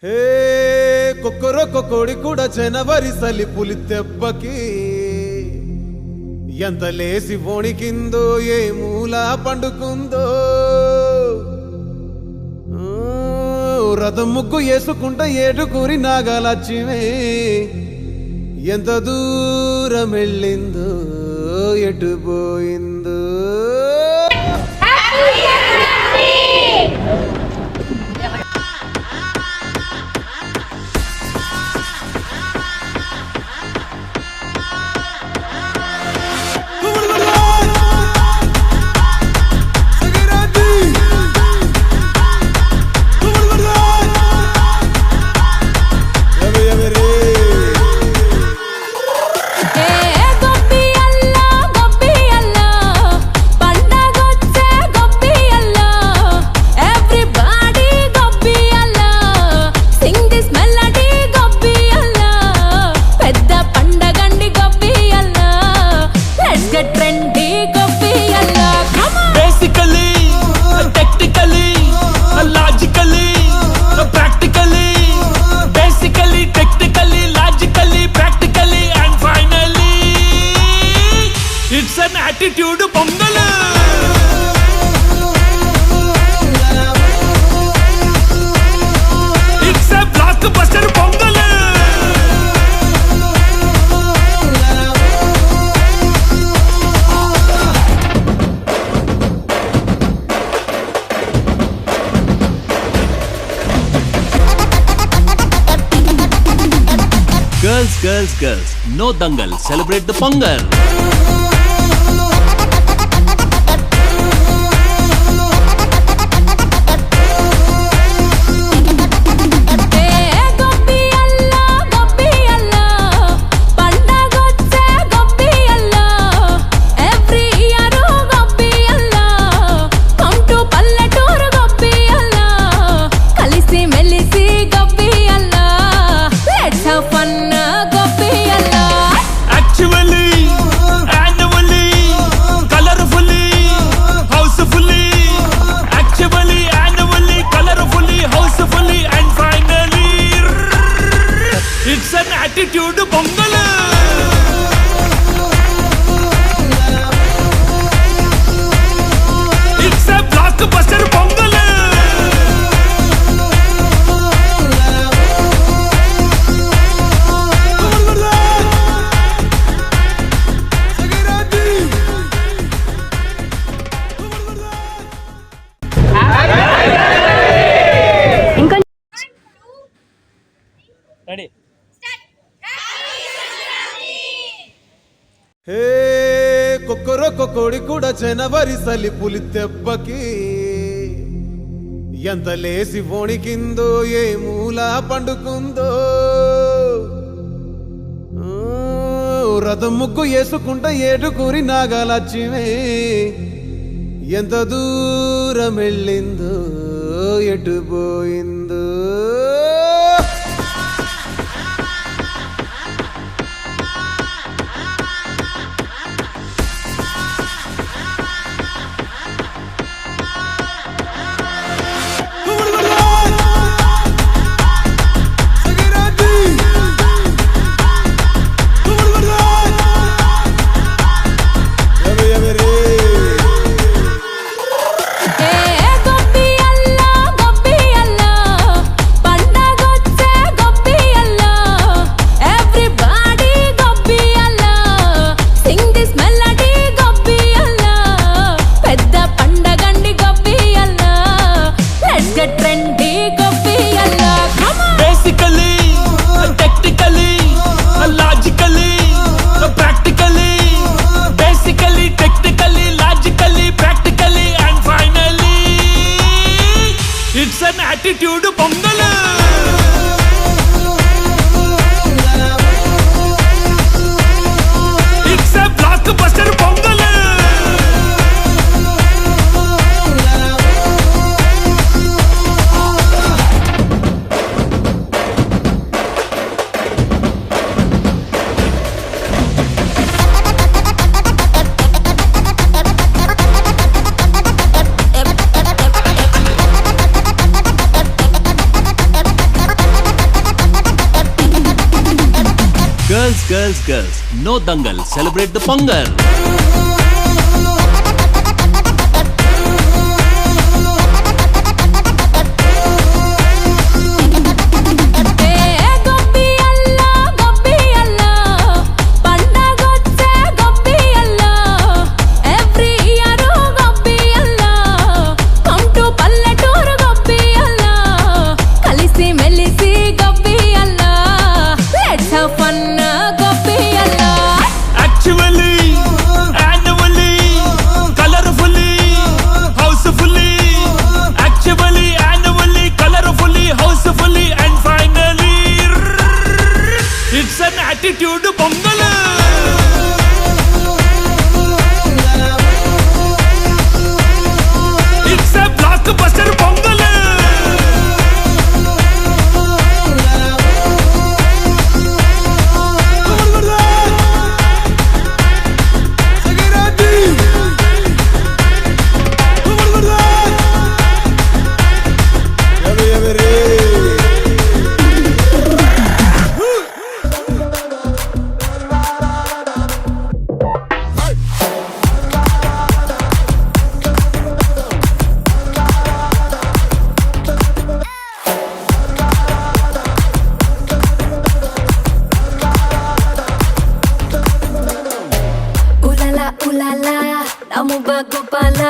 హే కొక్కరొక్క కోడి కూడా జనవరి సలి పులి తెబ్బకి ఎంత లేసి వణికిందో ఏ మూల పండుకుందో రథం ముగ్గు వేసుకుంటా ఏడుకూరి నాగలక్ష్మి ఎంత దూరం వెళ్ళిందో ఎటు పోయిందో attitude Pongal it's a blockbuster Pongal girls no dangal celebrate the pongal. It's an attitude Pongal it's a blockbuster Pongal ready hey కొక్కరొక్క కోడి కూడా జనవరి సలి పులి తెబ్బకి ఎంత లేసి వణికిందో ఏ మూల పండుకుందో రథం ముగ్గు వేసుకుంటా ఏడుకూరి నాగలక్ష్మి ఎంత దూరం వెళ్ళిందో ఎటు పోయిందో Girls, no dangal, celebrate the Pongal. Attitude Pongal. It's a blockbuster Pongal. Gopala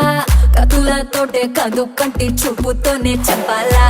కతులతోటే కాదు కంటి చూపుతోనే చెప్పాలా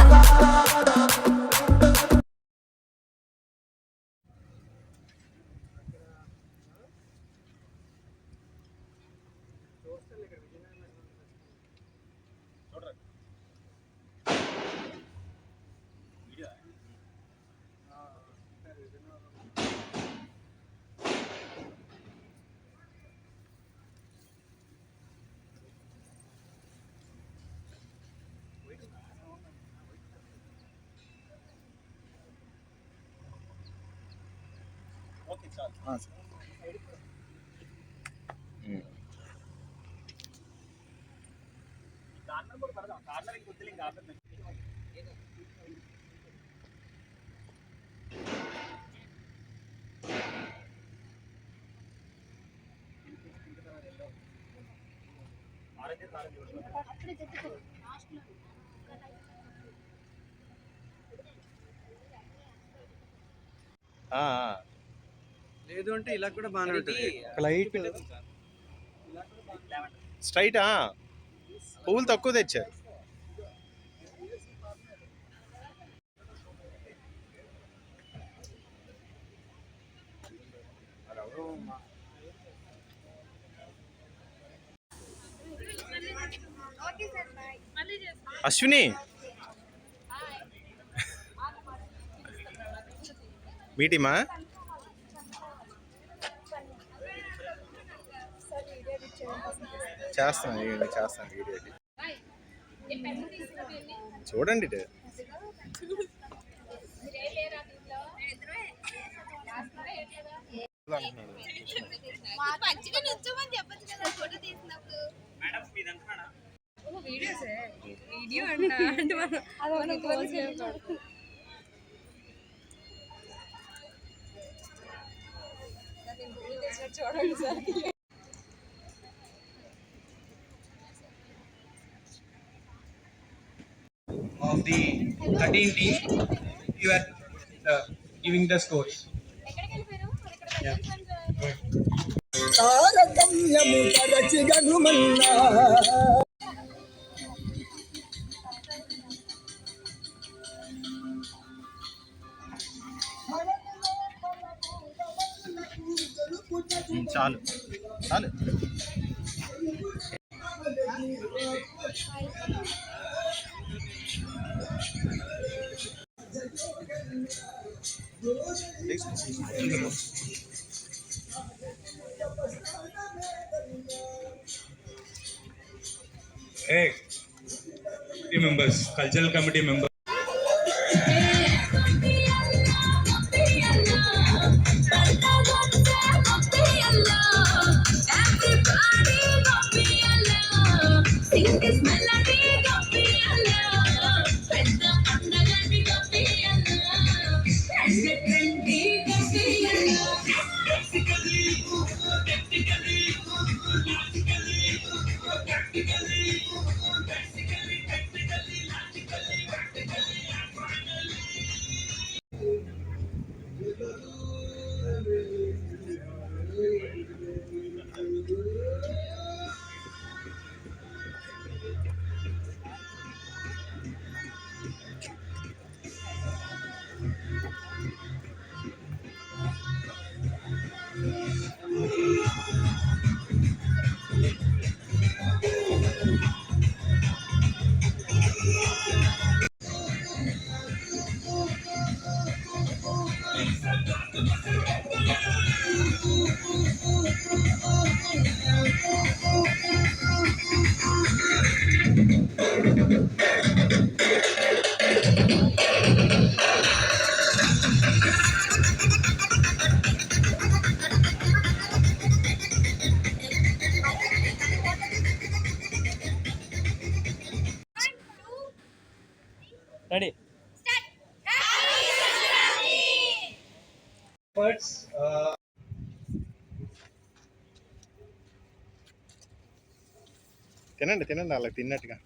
లేదు అంటే ఇలా కూడా బాగానే ఉంటుంది. లైట్ స్ట్రైట్ పువ్వులు తక్కువ తెచ్చారు. అశ్విని మీ టీమా? చేస్తాను వీడియో చూడండి. Of the 13 team, you are giving the scores. Yeah. చాలు Hey, team members, cultural committee members. Ready తినండి తినండి అలా తిన్నట్టుగా.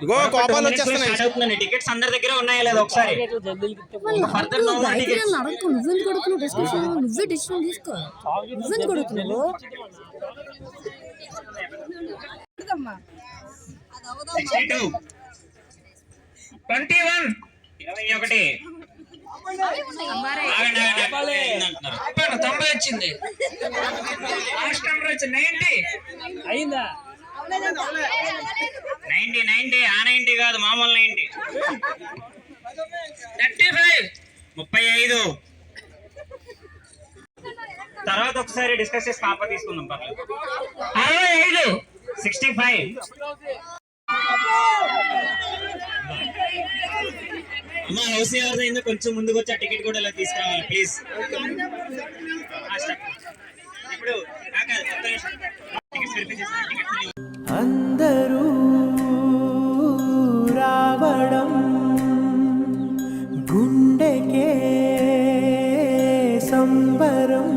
ఇగో కోపాలు వచ్చేస్తున్నాయి. టికెట్స్ అందరి దగ్గర ఉన్నాయా లేదా ఒకసారి ఫర్దర్ నో మోర్ టికెట్స్. నువ్వెందుకు కొడుతున్నావు డిస్కషన్? నువ్వే డిసిషన్ తీసుకో. నువ్వెందుకు కొడుతున్నావు? 62 21 21 90 వచ్చింది. లాస్ట్ నెంబర్ వచ్చి 90 అయిందా? 90 ఆ 90 కాదు, మామూలు 90. 35 35 తర్వాత ఒకసారి డిస్కస్ చేసి పాప తీసుకుందాం పర్లేదు. 65 65 అమ్మా హౌస్ ఎవరిదైందో కొంచెం ముందుకు వచ్చి ఆ టికెట్ కూడా ఇలా తీసుకురావాలి ప్లీజ్. ఇప్పుడు టికెట్స్ వెరిఫై చేస్తాను. టికెట్స్ అందరూ రావడం గుండెకే సంబరం,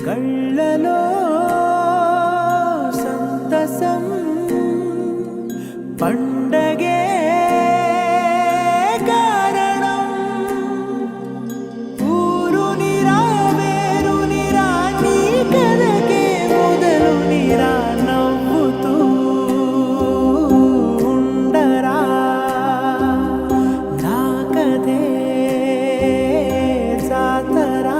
కళ్ళలో సంతసం, పండగే కారణం. ఊరునిరా వేరునిరా నీ కథకే మొదలునిరా, నవ్వుతూ ఉండరా నా కథే జాతరా.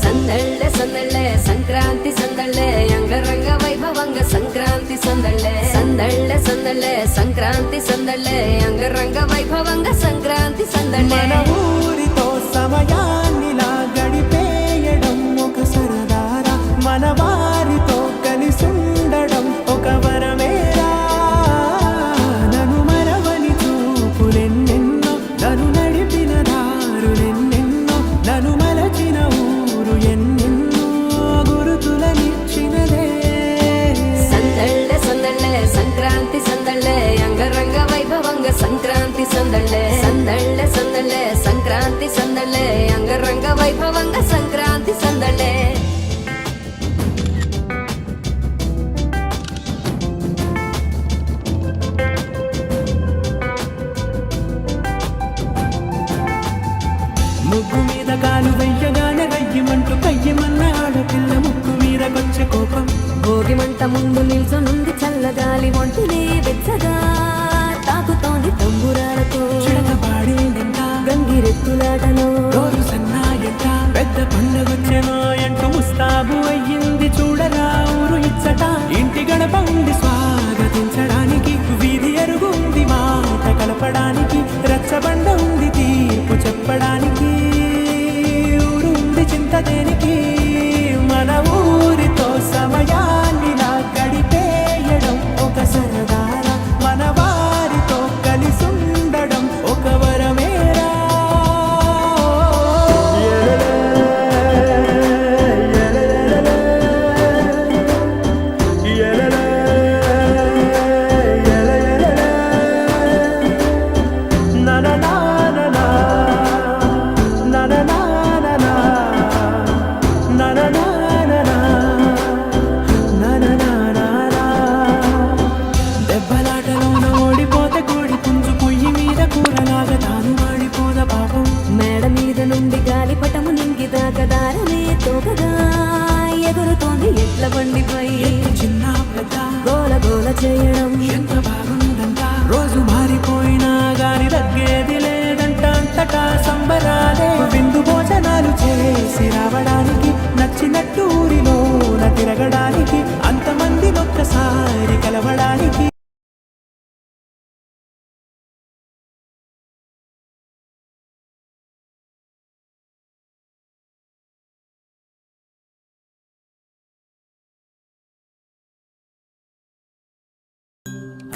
సందళ్ళే సందళ్ళే సంక్రాంతి సందళ్ళే అంగరంగ వైభవంగ సంక్రాంతి సందళ్ళే. సందళ్ళే సందళ్ళే సంక్రాంతి సందళ్ళే అంగరంగ వైభవంగ సంక్రాంతి సందళ్ళే. మన ఊరితో సమయాన్నిలా గడిపేయడం ఒక సరదారా, మన వారితో కలిసుండడం ఒక వరమేరా. నన్ను మరవని చూపులెన్నెన్నో, నన్ను నడిపిన దారులెన్నెన్నో, నన్ను మలచిన ఊరు ఎన్నెన్నో గురుతులనిచ్చినదే. సందళ్ళే సందళ్ళే సంక్రాంతి సందళ్ళే అంగరంగ వైభవంగ సంక్రాంతి సందళ్ళే. సందళ్ళే సందళ్ళే సంక్రాంతి సందళ్ళే అంగరంగ వైభవంగ సంక్రాంతి సందళ్ళే. ముగ్గు మీద కాలు వెయ్యగానే రయ్యమంటూ కయ్యమన్న ఆడపిల్ల ముక్కు మీద కొచ్చే కోపం. భోగి మంట ముందు నిల్చొనుంది చల్లగాలి ఒంటిని వెచ్చగా తాకుతోంది తంబురాలతో. చిడకపాడేందంట గంగిరెత్తులాటలో రోజు సన్నాయంట, పెద్ద పండగొచ్చెనో ఎంటూ ముస్తాబు అయ్యింది చూడరా ఊరు ఇచ్చట. ఇంటి గడప ఉంది స్వాగతించడానికి, వీధి అరుగుంది మాట కలపడానికి, రచ్చబండ ఉంది తీర్పు చెప్పడానికి, ఊరు ఉంది చింత దేనికి. మన ఊరితో సమయాన్నిలా గడిపేయడం ఒక సరదారా, మన వారితో కలిసుండడం ఒక వరమేరా. నా ఎట్ల బండిపై చిన్న పెద్ద గోల గోల చేయడం ఎంత బాగుందంట రోజు మారిపోయినా గాని తగ్గేది లేదంట అంతటా సంబరాలే విందు భోజనాలు చేసి రావడానికి నచ్చినట్టు ఊరిలోన తిరగడానికి అంతమంది ఒక్కసారి కలవడానికి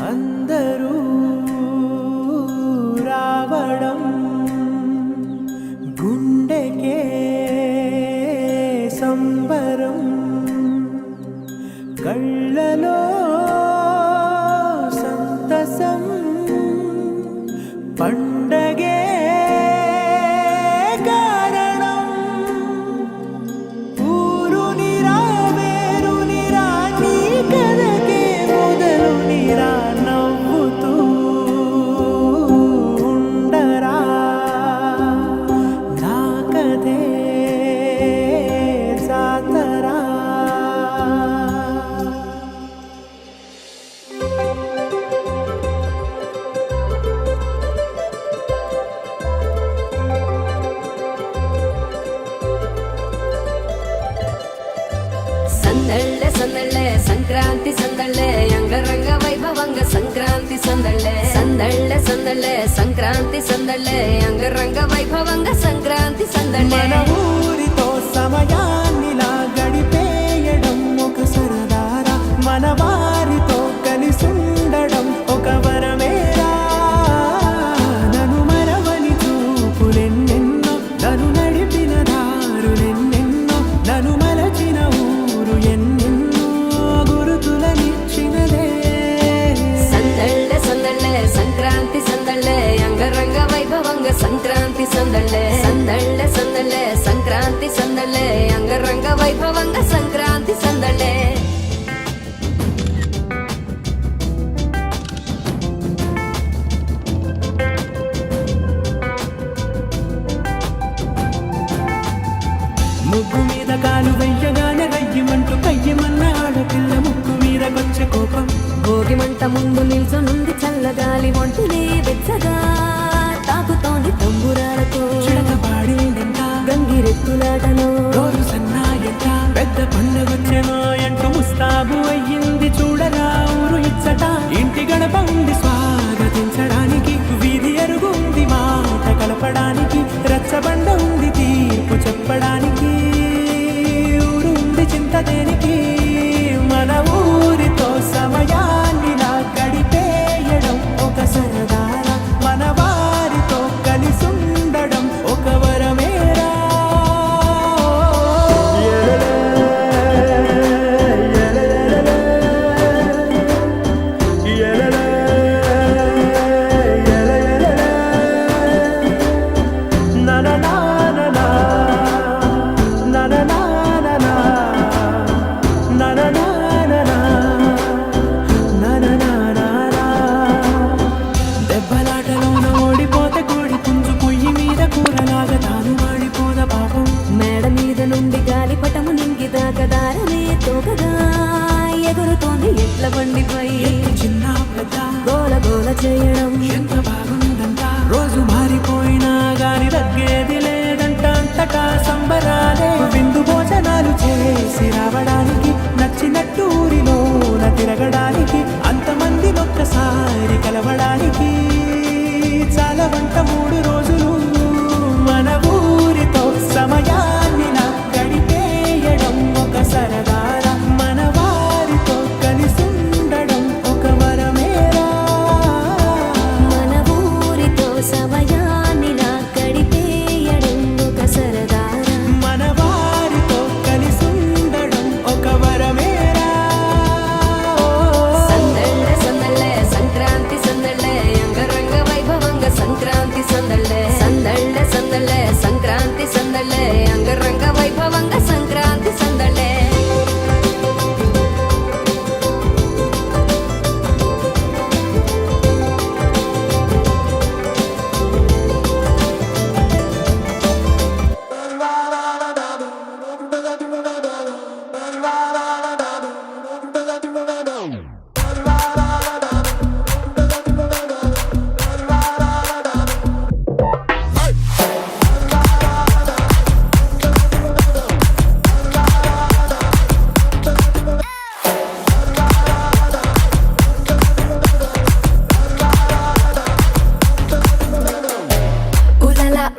అందరూ రావడం గుండెకే సంబరం కళ్ళలో సంతసం పండగే కారణం ఊరు నిరా వేరు నిరా నీ కథకే మొదలు నిరా నవ్వుతూ ఉండరా నా కథే జాతరా సందళ్ళే సందళ్ళే సంక్రాంతి సందళ్ళే అంగరంగ వైభవంగ సంక్రాంతి సందళ్ళే సందళ్ళే సందళ్ళే సంక్రాంతి సందళ్ళే అంగరంగ వైభవంగ సంక్రాంతి సందళ్ళే మన ఊరితో సమయాన్నిలా గడిపేయడం ఒక సరదారా మన వారితో కలిసుండడం ఒక వరమేరా నన్ను మరవని చూపులెన్నెన్నో నన్ను నడిపిన దారులెన్నెన్నో నన్ను మలచిన ఊరు ఎన్నెన్నో గురుతులనిచ్చినదే సందళ్ళే సందళ్ళే సంక్రాంతి సందళ్ళే అంగరంగ వైభవంగ సంక్రాంతి సందళ్ళే సందళ్ళే సందళ్ళే సంక్రాంతి సందళ్ళే అంగరంగ వైభవంగ సంక్రాంతి సందళ్ళే ముగ్గు మీద కాలు వెయ్యగానే రయ్యమంటూ కయ్యమన్న ఆడపిల్ల ముక్కు మీద వచ్చే కోపం భోగి మంట ముందు నిల్చొనుంది చల్లగాలి ఒంటినే వెచ్చగా తాకుతోంది తంబురాలతో చిడక పాడిందంట గంగిరెత్తులాటలో రోజు సన్నాయంట పెద్ద పండగొచ్చెనో అంటూ ముస్తాబు అయ్యింది చూడరా ఊరు ఇచ్చట ఇంటి గడప ఉంది స్వాగతించడానికి వీధి అరుగుంది మాట కలపడానికి రచ్చబండ ఉంది తీర్పు చెప్పడానికి ఊరుంది చింత దేనికి మన ఊరితో సమయాన్నిలా గడిపేయడం ఒక సరదారా మన వారితో కలిసుండడం ఒక వరమేరా na na na na na na na na na na na na na na na na na na దెబ్బలాటలోన ఓడిపోతే కోడి పుంజు పొయ్యి మీద కూరలాగా తాను వాడిపోద పాపం మేడ మీద నుండి గాలిపటము నింగి దాకా దారమే తోకగా ఎగురుతోంది ఎట్ల బండిపై చిన్న పెద్ద గోల గోల చేయడం ఎంత బాగుందంట రోజు మారిపోయినా గాని తగ్గేది లేదంట అంతటా సంబరాలే విందు భోజనాలు చేసి రావడానికి నచ్చినట్టు ఊరిలోన తిరగడానికి అంతమంది ఒక్కసారి కలవడానికి చాలా వంట 3 రోజులు మన ఊరితో సమయాన్నిలా గడిపేయడం ఒక సరదారా మన వారితో కలిసుండడం ఒక వరమేరా మన ఊరితో సమయాన్నిలా గడిపేయడం ఒక సరదారా మన వారితో కలిసుండడం ఒక వరమేరా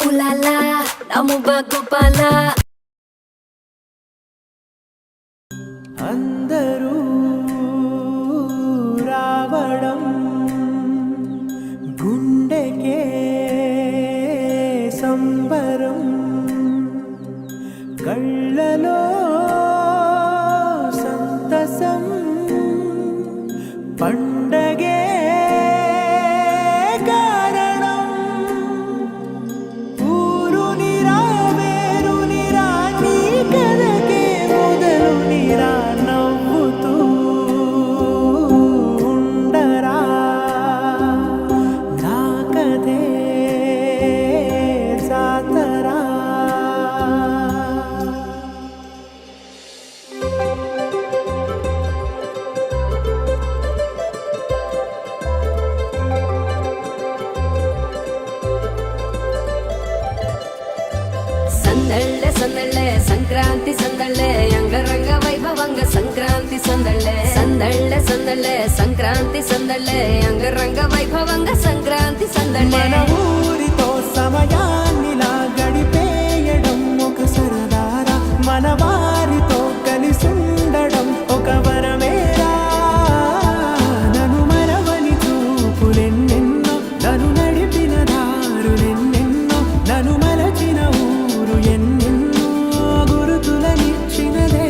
ఉలాలా నముబా గోపాల అందరూ రావడం గుండెకే సంబరం కళ్ళలో సంతసం పండగే కారణం ఊరు నిరా వేరు నిరా నీ కథకే మొదలు నిరా నవ్వుతూ ఉండరా నా కథే జాతరా సందళ్ళే సందళ్ళే సంక్రాంతి సందళ్ళే అంగరంగ వైభవంగ సంక్రాంతి సందళ్ళే సందళ్ళే సందళ్ళే సంక్రాంతి సందళ్ళే అంగరంగ వైభవంగ సంక్రాంతి సందళ్ళే మన ఊరితో సమయాన్నిలా గడిపేయడం ఒక సరదారా మన వారితో కలిసుండడం ఒక వరమేరా నన్ను మరవని చూపులెన్నెన్నో నన్ను నడిపిన దారులెన్నెన్నో నన్ను మలచిన ఊరు ఎన్నెన్నో గురుతులనిచ్చినదే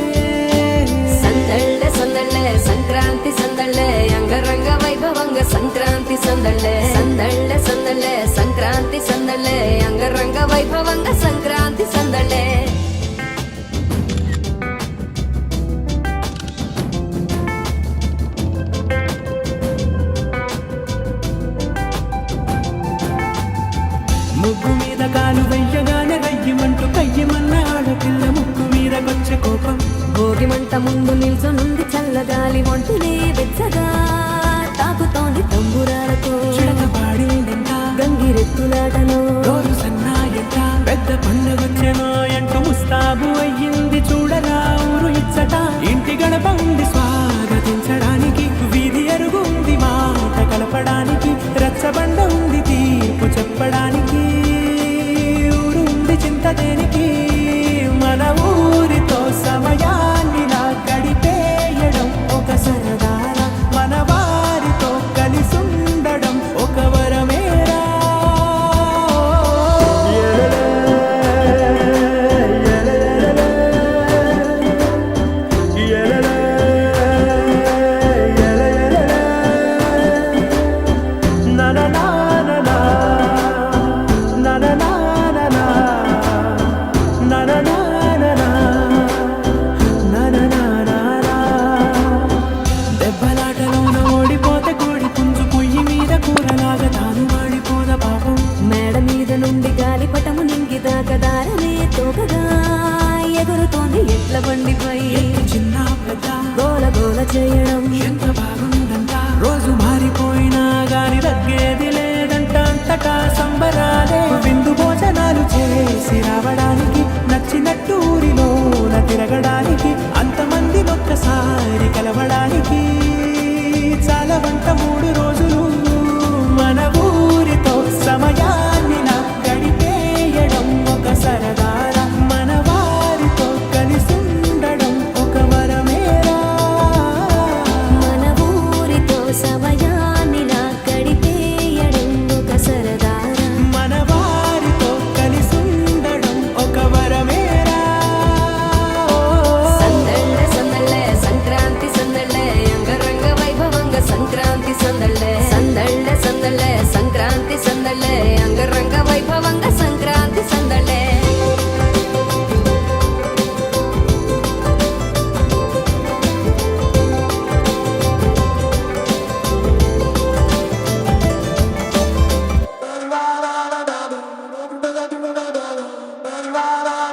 సందళ్ళే సందళ్ళే సంక్రాంతి సందళ్ళే అంగరంగ వైభవంగ సంక్రాంతి సందళ్ళే సందళ్ళే సందళ్ళే సంక్రాంతి సందళ్ళే అంగరంగ వైభవంగ సంక్రాంతి సందళ్ళే ముగ్గు మీద కాలు వెయ్యగానే రయ్యమంటూ కయ్యమన్న ఆడపిల్ల ముక్కు మీద వచ్చే కోపం భోగి మంట ముందు నిల్చొనుంది చల్లగాలి ఒంటినే వెచ్చగా తాకుతోంది తంబురాలతో చిడక పాడిందంట గంగిరెత్తులాటలో రోజు సన్నాయంట పెద్ద పండగొచ్చెనో అంటూ ముస్తాబు అయ్యింది చూడరా ఊరు ఇచ్చట ఇంటి గడప ఉంది స్వాగతించడానికి వీధి అరుగుంది మాట కలపడానికి రచ్చబండ ఉంది తీర్పు చెప్పడానికి ఊరు ఉంది చింత దేనికి మన ఊరితో సమయాన్నిలా గడిపేయడం ఒక సరదారా మన వారితో కలిసుండడం ఒక వరమేరా na na na na na na na na na na na na na na na దెబ్బలాటలోన ఓడిపోతే కోడి పుంజు పొయ్యి మీద కూరలాగా తాను వాడిపోద పాపం మేడ మీద నుండి గాలిపటము నింగిదాకా దారమే తోకగా ఎగురుతోంది ఎట్ల బండిపై చిన్న పెద్ద గోల గోల చేయడం ఎంత బాగుందంట రోజు మారిపోయినా గాని తగ్గేది లేదంట అంతటా సంబరాలే విందు భోజనాలు చేసి రావడానికి నచ్చినట్టు ఊరిలోన తిరగడానికి అంతమంది ఒక్కసారి కలవడానికి చాలా వంట 3 రోజులు మన ఊరితో సమయాన్నిలా గడిపేయడం ఒక సరదారా మన వారితో కలిసుండడం ఒక వరమేరా మన ఊరితో సమయాన్నిలా గడిపేయడం ఒక సరదారా మన వారితో కలిసుండడం ఒక వరమేరా సందళ్ళే సందళ్ళే సంక్రాంతి సందళ్ళే అంగరంగ వైభవంగ సంక్రాంతి సందళ్ళే సందళ్ళే సందళ్ళే సంక్రాంతి సందళ్ళే అంగరంగ వైభవంగ సంక్రాంతి సందళ్ళే la la